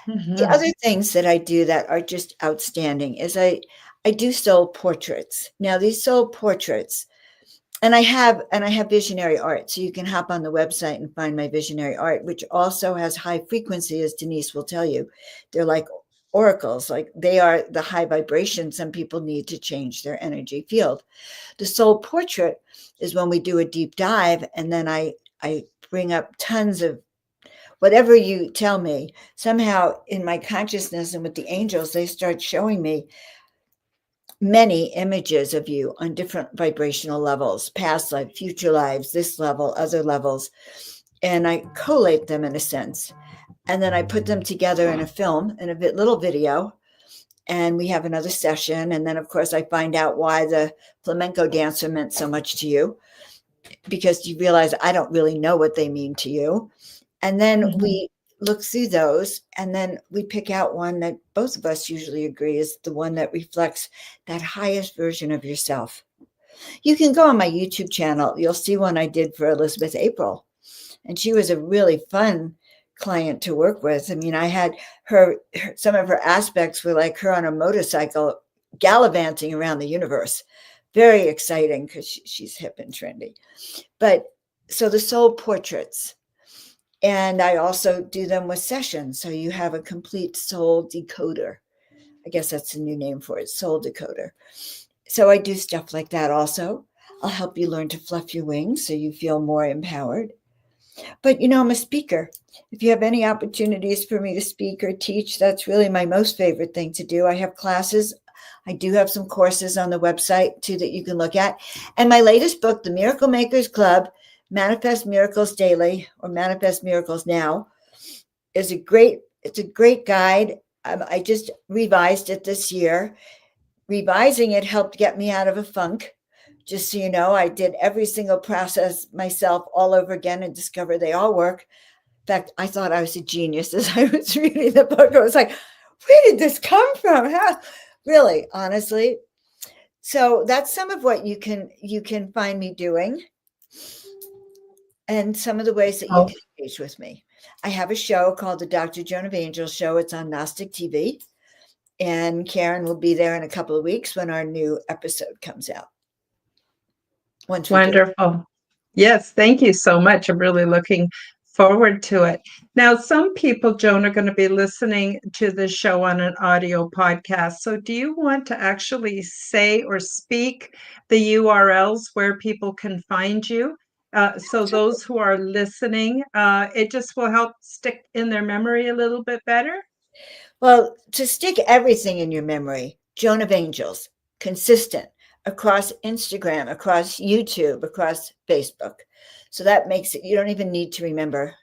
The Mhm. other things that I do that are just outstanding is I do soul portraits. Now these soul portraits, and I have visionary art, so you can hop on the website and find my visionary art, which also has high frequency, as Denise will tell you. They're like oracles, like they are the high vibration some people need to change their energy field. The soul portrait is when we do a deep dive, and then I bring up tons of whatever you tell me. Somehow in my consciousness and with the angels, they start showing me many images of you on different vibrational levels, past life, future lives, this level, other levels. And I collate them in a sense. And then I put them together in a film, in a little video. And we have another session. And then, of course, I find out why the flamenco dancer meant so much to you, because you realize I don't really know what they mean to you. And then Mhm. we look through those, and then we pick out one that both of us usually agree is the one that reflects that highest version of yourself. You can go on my YouTube channel. You'll see one I did for Elizabeth April, and she was a really fun client to work with. I mean, I had some of her aspects were like her on a motorcycle gallivanting around the universe. Very exciting because she's hip and trendy. But so the soul portraits, and I also do them with sessions. So you have a complete soul decoder. I guess that's a new name for it, soul decoder. So I do stuff like that also. I'll help you learn to fluff your wings so you feel more empowered. But I'm a speaker. If you have any opportunities for me to speak or teach, that's really my most favorite thing to do. I have classes. I do have some courses on the website too that you can look at. And my latest book, The Miracle Makers Club, Manifest Miracles Daily or Manifest Miracles Now, it's a great guide. I just revised it this year. Revising it helped get me out of a funk. Just so you know, I did every single process myself all over again and discovered they all work. In fact, I thought I was a genius as I was reading the book. I was like, where did this come from? How? Really, honestly. So that's some of what you can find me doing, and some of the ways that you Oh, can engage with me. I have a show called the Dr. Joan of Angels Show. It's on Gnostic TV. And Karen will be there in a couple of weeks when our new episode comes out. Once we get it. wonderful. Yes, thank you so much. I'm really looking forward to it. Now, some people, Joan, are going to be listening to this show on an audio podcast. So, do you want to actually say or speak the URLs where people can find you? So, those who are listening, it just will help stick in their memory a little bit better. Well, to stick everything in your memory, Joan of Angels, consistent, across Instagram, across YouTube, across Facebook. So that makes it, you don't even need to remember,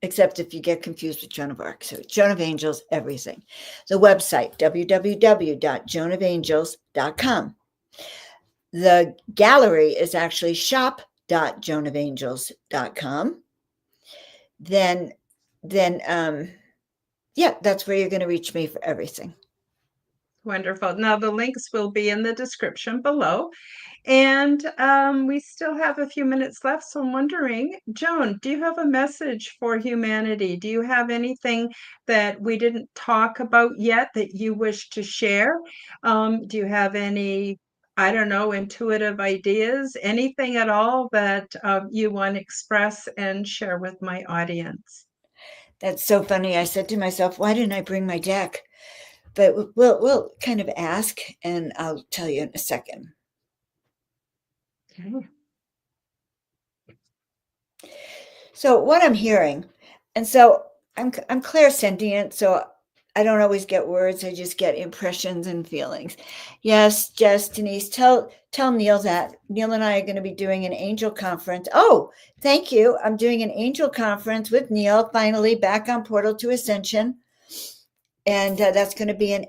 except if you get confused with Joan of Arc. So Joan of Angels, everything. The website, www.joanofangels.com. The gallery is actually shop.joanofangels.com. Then, yeah, that's where you're going to reach me for everything. Wonderful. Now, the links will be in the description below. And we still have a few minutes left. So I'm wondering, Joan, do you have a message for humanity? Do you have anything that we didn't talk about yet that you wish to share? Do you have any, I don't know, intuitive ideas, anything at all that you want to express and share with my audience? That's so funny. I said to myself, why didn't I bring my deck? But we'll kind of ask, and I'll tell you in a second. Okay. So what I'm hearing, and so I'm clairsentient, so I don't always get words. I just get impressions and feelings. Yes, Jess, Denise, tell Neil that Neil and I are going to be doing an angel conference. Oh, thank you. I'm doing an angel conference with Neil, finally back on Portal to Ascension. And that's going to be in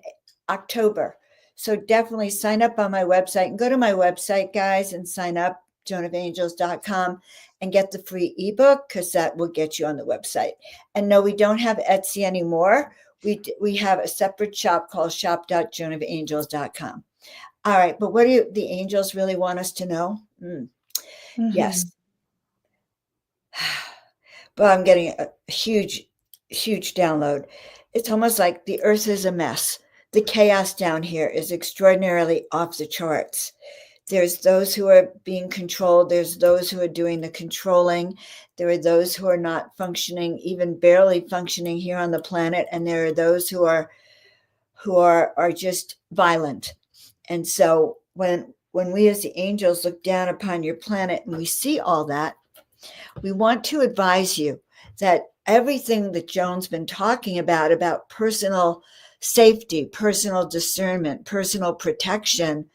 October. So definitely sign up on my website and go to my website, guys, and sign up, joanofangels.com, and get the free ebook, because that will get you on the website. And no, we don't have Etsy anymore. We have a separate shop called shop.joanofangels.com. All right, but what do the angels really want us to know? Yes. But I'm getting a huge download. It's almost like the earth is a mess. The chaos down here is extraordinarily off the charts. There's those who are being controlled. There's those who are doing the controlling. There are those who are not functioning, even barely functioning here on the planet. And there are those who are just violent. And so when we as the angels look down upon your planet and we see all that, we want to advise you that everything that Joan's been talking about personal safety, personal discernment, personal protection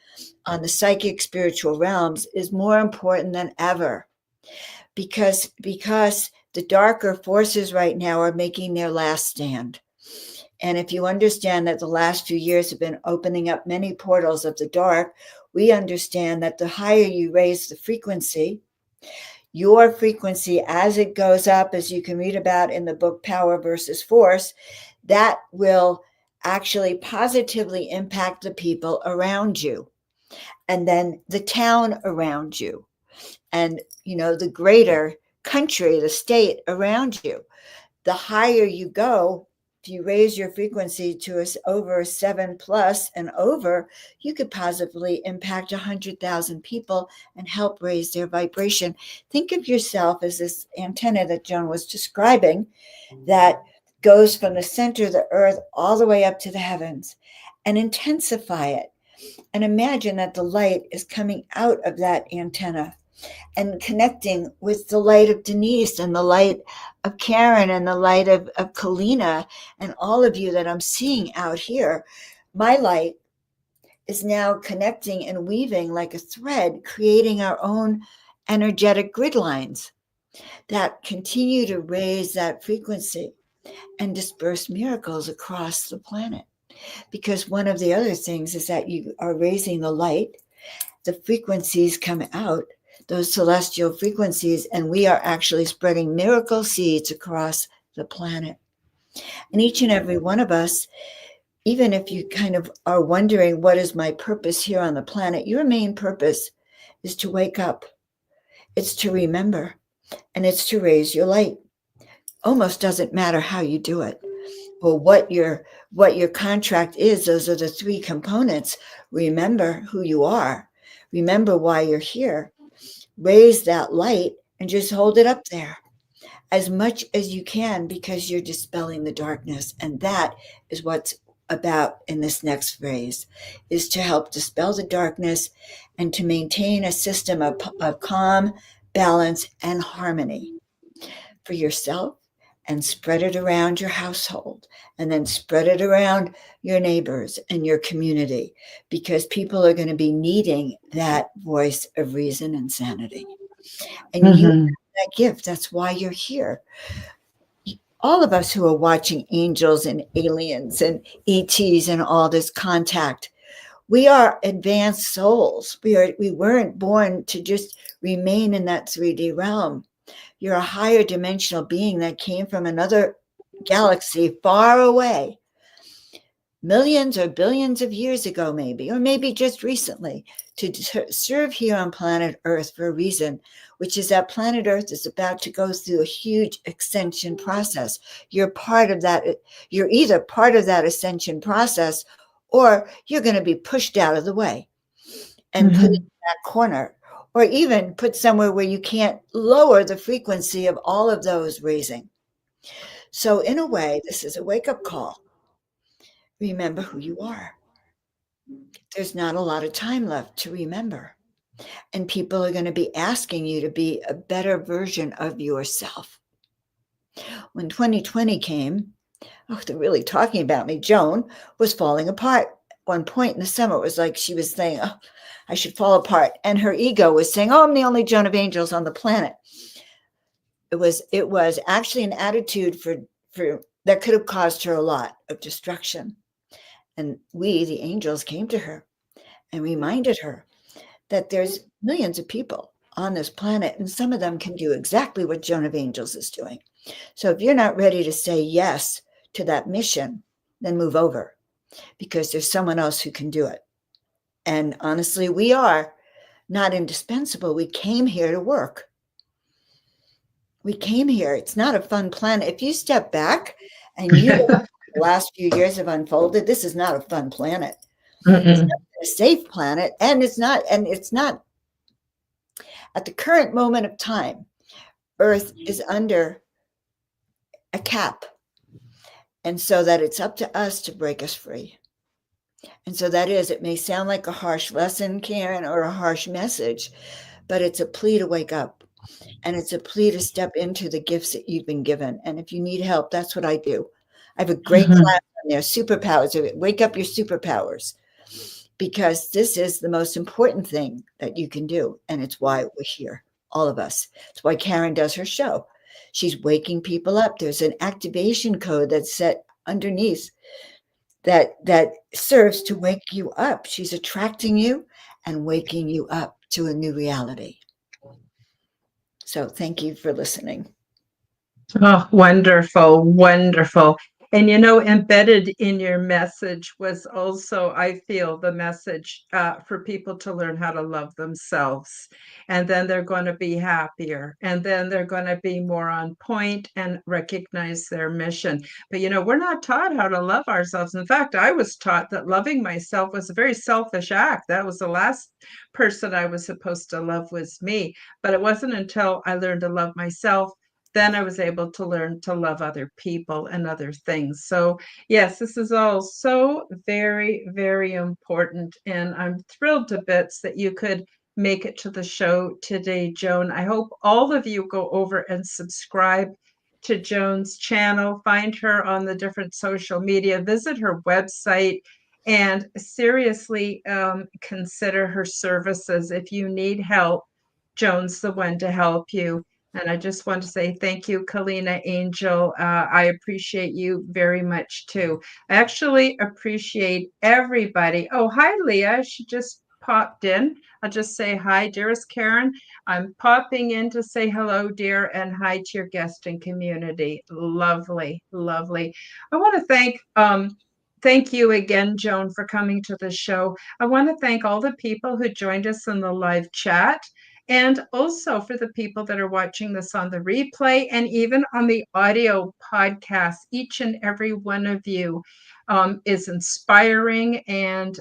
on the psychic spiritual realms is more important than ever, because the darker forces right now are making their last stand. And if you understand that the last few years have been opening up many portals of the dark, we understand that the higher you raise the frequency, your frequency as it goes up, as you can read about in the book Power versus Force, that will actually positively impact the people around you, and then the town around you, and the greater country, the state around you. The higher you go, if you raise your frequency to over 7+ and over, you could positively impact 100,000 people and help raise their vibration. Think of yourself as this antenna that Joan was describing that goes from the center of the earth all the way up to the heavens, and intensify it. And imagine that the light is coming out of that antenna and connecting with the light of Denise and the light of Karen and the light of Kalina and all of you that I'm seeing out here. My light is now connecting and weaving like a thread, creating our own energetic grid lines that continue to raise that frequency and disperse miracles across the planet. Because one of the other things is that you are raising the light, the frequencies come out, those celestial frequencies, and we are actually spreading miracle seeds across the planet. And each and every one of us, even if you kind of are wondering, what is my purpose here on the planet? Your main purpose is to wake up. It's to remember, and it's to raise your light. Almost doesn't matter how you do it or what your contract is. Those are the three components. Remember who you are. Remember why you're here. Raise that light and just hold it up there as much as you can, because you're dispelling the darkness. And that is what's about in this next phrase, is to help dispel the darkness and to maintain a system of calm, balance, and harmony for yourself and spread it around your household, and then spread it around your neighbors and your community, because people are going to be needing that voice of reason and sanity. And you have that gift. That's why you're here. All of us who are watching angels and aliens and ETs and all this contact, we are advanced souls. We weren't born to just remain in that 3D realm. You're a higher dimensional being that came from another galaxy far away, millions or billions of years ago, maybe, or maybe just recently, to serve here on planet Earth for a reason, which is that planet Earth is about to go through a huge ascension process. You're part of that. You're either part of that ascension process, or you're going to be pushed out of the way and put in that corner, or even put somewhere where you can't lower the frequency of all of those raising. So in a way, this is a wake-up call. Remember who you are. There's not a lot of time left to remember. And people are going to be asking you to be a better version of yourself. When 2020 came, oh, they're really talking about me. Joan was falling apart. One point in the summer, it was like she was saying, oh, I should fall apart. And her ego was saying, oh, I'm the only Joan of Angels on the planet. It was actually an attitude for that could have caused her a lot of destruction. And we, the angels, came to her and reminded her that there's millions of people on this planet, and some of them can do exactly what Joan of Angels is doing. So if you're not ready to say yes to that mission, then move over, because there's someone else who can do it. And honestly, we are not indispensable. We came here to work. We came here. It's not a fun planet. If you step back and you look at the last few years have unfolded, this is not a fun planet. It's not a safe planet, and it's not at the current moment of time. Earth is under a cap, and so that it's up to us to break us free. And so that is, it may sound like a harsh lesson, Karen, or a harsh message, but it's a plea to wake up, and it's a plea to step into the gifts that you've been given. And if you need help, that's what I do. I have a great class on there, superpowers. Wake up your superpowers, because this is the most important thing that you can do. And it's why we're here, all of us. It's why Karen does her show. She's waking people up. There's an activation code that's set underneath that serves to wake you up. She's attracting you and waking you up to a new reality. So thank you for listening. Oh, wonderful, wonderful. And, embedded in your message was also, I feel, the message for people to learn how to love themselves. And then they're going to be happier. And then they're going to be more on point and recognize their mission. But, we're not taught how to love ourselves. In fact, I was taught that loving myself was a very selfish act. That was the last person I was supposed to love was me. But it wasn't until I learned to love myself then I was able to learn to love other people and other things. So yes, this is all so very, very important. And I'm thrilled to bits that you could make it to the show today, Joan. I hope all of you go over and subscribe to Joan's channel, find her on the different social media, visit her website, and seriously consider her services. If you need help, Joan's the one to help you. And I just want to say thank you, Kalina Angel. I appreciate you very much too. I actually appreciate everybody. Oh, hi, Leah. She just popped in. I'll just say hi, dearest Karen. I'm popping in to say hello, dear, and hi to your guest and community. Lovely, lovely. I want to thank you again, Joan, for coming to the show. I want to thank all the people who joined us in the live chat. And also for the people that are watching this on the replay and even on the audio podcast, each and every one of you is inspiring. And,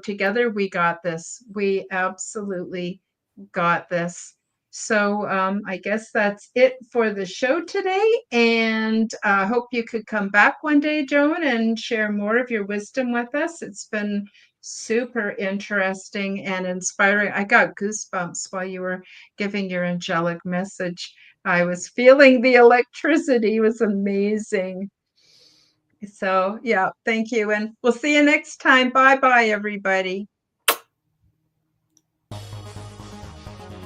together we got this. We absolutely got this. So I guess that's it for the show today. And I hope you could come back one day, Joan, and share more of your wisdom with us. It's been super interesting and inspiring. I got goosebumps while you were giving your angelic message. I was feeling the electricity. It was amazing. So, yeah, thank you. And we'll see you next time. Bye-bye, everybody.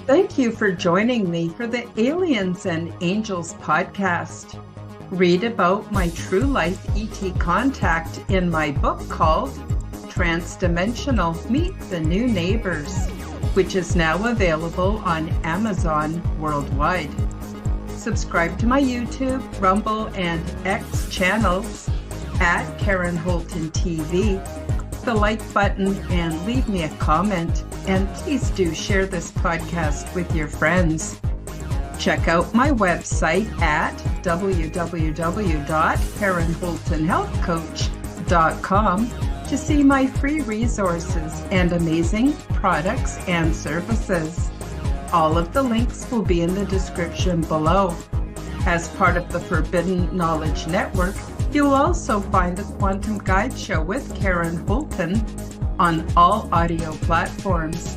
Thank you for joining me for the Aliens and Angels podcast. Read about my true life ET contact in my book called Transdimensional Meet the New Neighbors, which is now available on Amazon worldwide. Subscribe to my YouTube, Rumble, and X channels at Karen Holton TV. The like button and leave me a comment. And please do share this podcast with your friends. Check out my website at www.karenholtonhealthcoach.com to see my free resources and amazing products and services. All of the links will be in the description below. As part of the Forbidden Knowledge Network, you'll also find the Quantum Guide Show with Karen Holton on all audio platforms.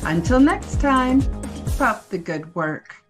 Until next time, keep up the good work.